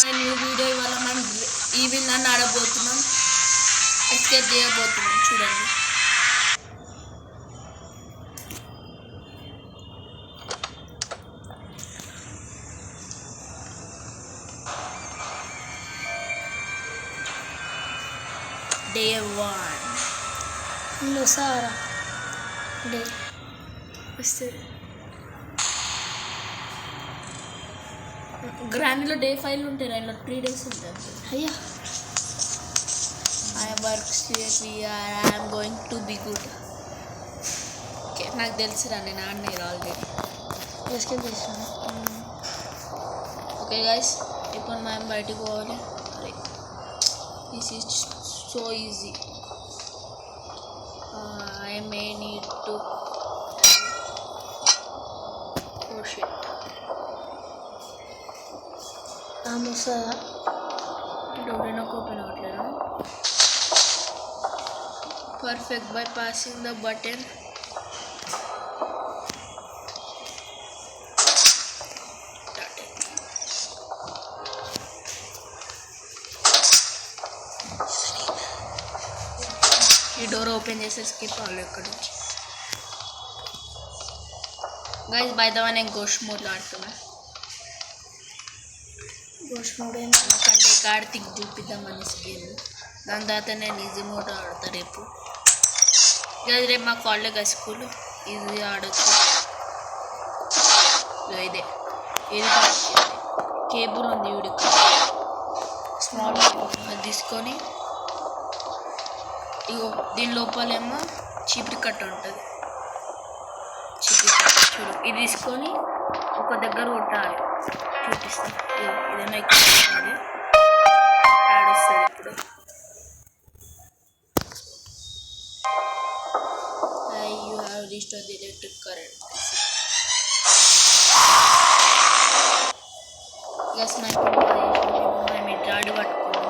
New video ఇవాళ మనం evil అని ఆడబోతున్నాం. ఎస్కేప్ చేయబోతున్నాం. చూడండి. డే 1 లో సారా డే వస్తే గ్రాండ్లో డే 5 ఉంటాయి. ఇలా 3 days ఉంటాయి. అయ్యా I work I'm going to be good. Okay, నాకు తెలుసురా, నేను ఆడినారు ఆల్రెడీ. ఎస్కేప్ చేసాను. ఓకే గైస్, ఇప్పుడు మనం బయటికి పోవాలి. అరే, this is so easy. I may need to shit. వస్తుందా? డోర్ నాకు ఓపెన్ అవ్వట్లేదు. Perfect by passing the button. ఈ డోర్ ఓపెన్ చేసి స్కిప్ అవ్వాలి ఇక్కడ నుంచి. గైస్ బై ద వే నేను గోష్ మోడ్లో ఆడుతున్నా. గోష్ మోడ్ ఎందుకంటే కార్తిక్ చూపిద్దాం అనేసి గేమ్. దాని తర్వాత నేను ఈజీ మోడ్ ఆడతా రేపు. రేపు మా కాలేజ్ స్కూల్ ఈజీ ఆడచ్చు. ఇదే ఇది కేబుల్ ఉంది వీడికి, స్మాల్ కేబుల్. అది తీసుకొని ఇగో దీని లోపలేమో చీపిరి కట్ట ఉంటుంది. చీపిరి కట్ట చూడు, ఇది తీసుకొని ఒక దగ్గర కొట్టాలి. చూపిస్తాను. ఏదైనా ఇక్కడ కొట్టాలి. యాడ్ వస్తుంది ఇప్పుడు. You have restore the electric current. Gas నాకు మేము డాడీ పట్టుకుని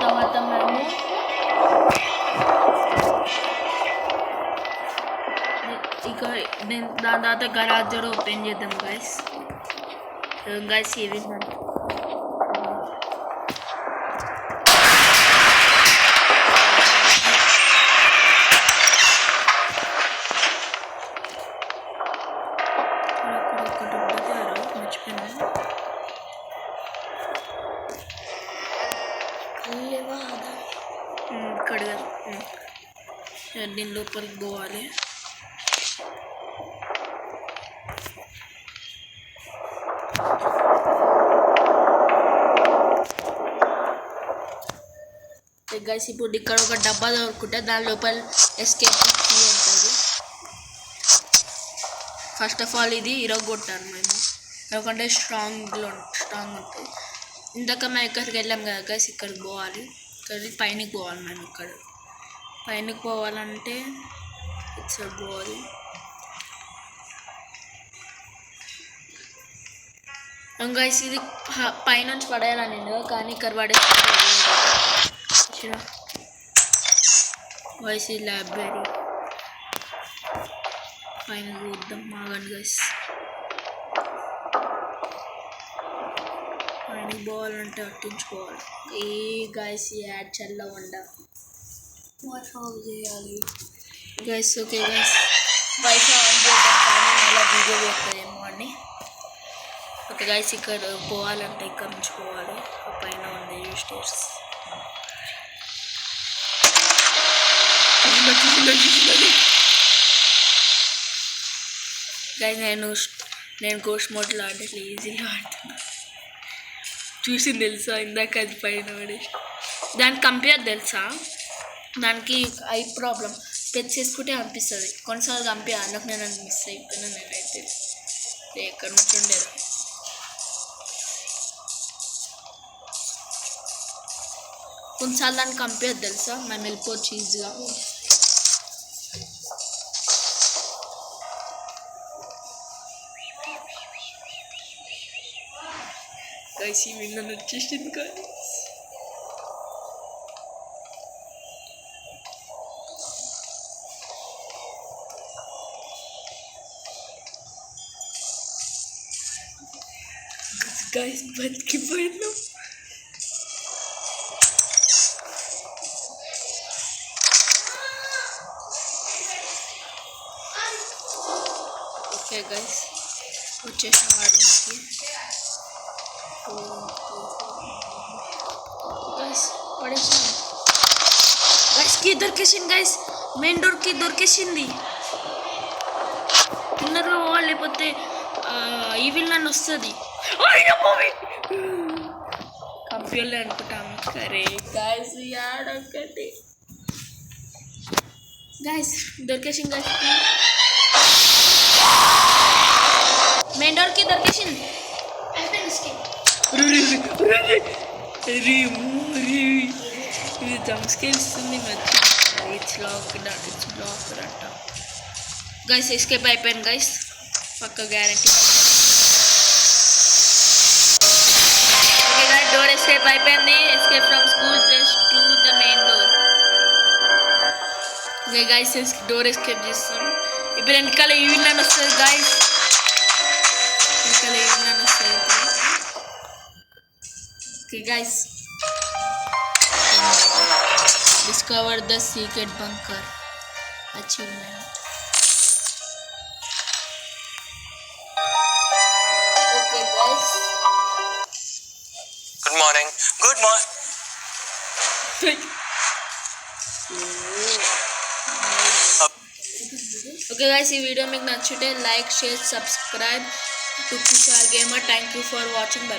తర్వాత మేము ఇక దాని తర్వాత గరాజ్ డోర్ ఓపెన్ చేద్దాం గైస్. గైస్ ఏవి ఇక్కడ దీని లోపలికి పోవాలి. గైస్ ఇప్పుడు ఇక్కడ ఒక డబ్బా దొరుకుంటే దాని లోపల ఎస్కేప్ కీ ఉంటుంది. ఫస్ట్ ఆఫ్ ఆల్ ఇది ఇరగొట్టాను మేము, ఎందుకంటే స్ట్రాంగ్ ఉంటుంది. ఇందాక మేము ఎక్కడికి వెళ్ళాం కదా గైస్, ఇక్కడికి పోవాలి. ఇక్కడ పైనకి పోవాలి. మేము ఇక్కడ పైనకి పోవాలంటే ఇట్స్ పోవాలి. గైస్ ఇది పైనుంచి పడేయాలని కానీ ఇక్కడ పడేసి గైస్ ఈ లైబ్రరీ పైన చూద్దాం. మాగండి గైస్, పైనకి పోవాలంటే అట్టించుకోవాలి. ఏ గైస్ ఈ యాడ్ చల్లవండ ఆఫ్ చేయాలి guys. Okay guys, wifi on చేద్దాం కానీ మళ్ళీ వీడియో పెడతాయేమో అని. ఓకే గైస్, ఇక్కడ పోవాలంటే ఇక్కడ నుంచి పోవాలి. పైన ఉంది స్టేర్స్. గైస్ నేను గోష్ మోడ్లో ఆడట్లేదు, ఈజీగా ఆడుతున్నా. చూసింది తెలుసా ఇందాక అది పైన పడేసి. దానికి కంపేర్ తెలుసా, దానికి ఐ ప్రాబ్లం పెట్ చేసుకుంటే అనిపిస్తుంది. కొన్నిసార్లు కంపే అందుకు నేను మిస్ అయిపోయినా. నేనైతే ఎక్కడి నుంచి ఉండేది. కొన్నిసార్లు దానికి కంపేర్ తెలుసా, మనం వెళ్ళిపోవచ్చు ఈజీగా. గైస్ ఈ విన్న వచ్చేసింది కానీ గైస్ బతికిపోయాను. ఓకే గైస్ వచ్చేసాం ఆ రూమ్కి. గైస్ పడేసాను. గైస్కి దొరికేసింది గైస్, మెయిన్ డోర్కి దొరికేసింది. తొందరగా పోవాలి లేకపోతే ఈవిల్ నన్ను వస్తుంది. కంప్యూటర్లో అనుకుంటాము సరే గైస్ యాడొక్కటి గైస్ దొరికేసింది గైస్, మెయిన్ డోర్కి దొరికేసింది. అయిపోయింది స్కిన్. ఇది జంప్స్కేర్ ఇస్తుంది వచ్చి. ఇట్స్ లాక్డ్ అంట గైస్. ఎస్కేప్ అయిపోయాను గైస్, పక్క guarantee. Okay guys door escape అయిపోయింది. Escape from school place to the main door. Okay guys door escape చేస్తాం. ఇప్పుడు వెనకాల ఈవిల్ నన్ను వస్తుంది గైస్, వెనకాల ఈవిల్ నన్ను వస్తుంది ఇప్పుడు. Okay guys discover the secret bunker achievement. Okay guys good morning. Okay guys ఈ వీడియో మీకు నచ్చితే like share subscribe to Kushal gamer. Thank you for watching.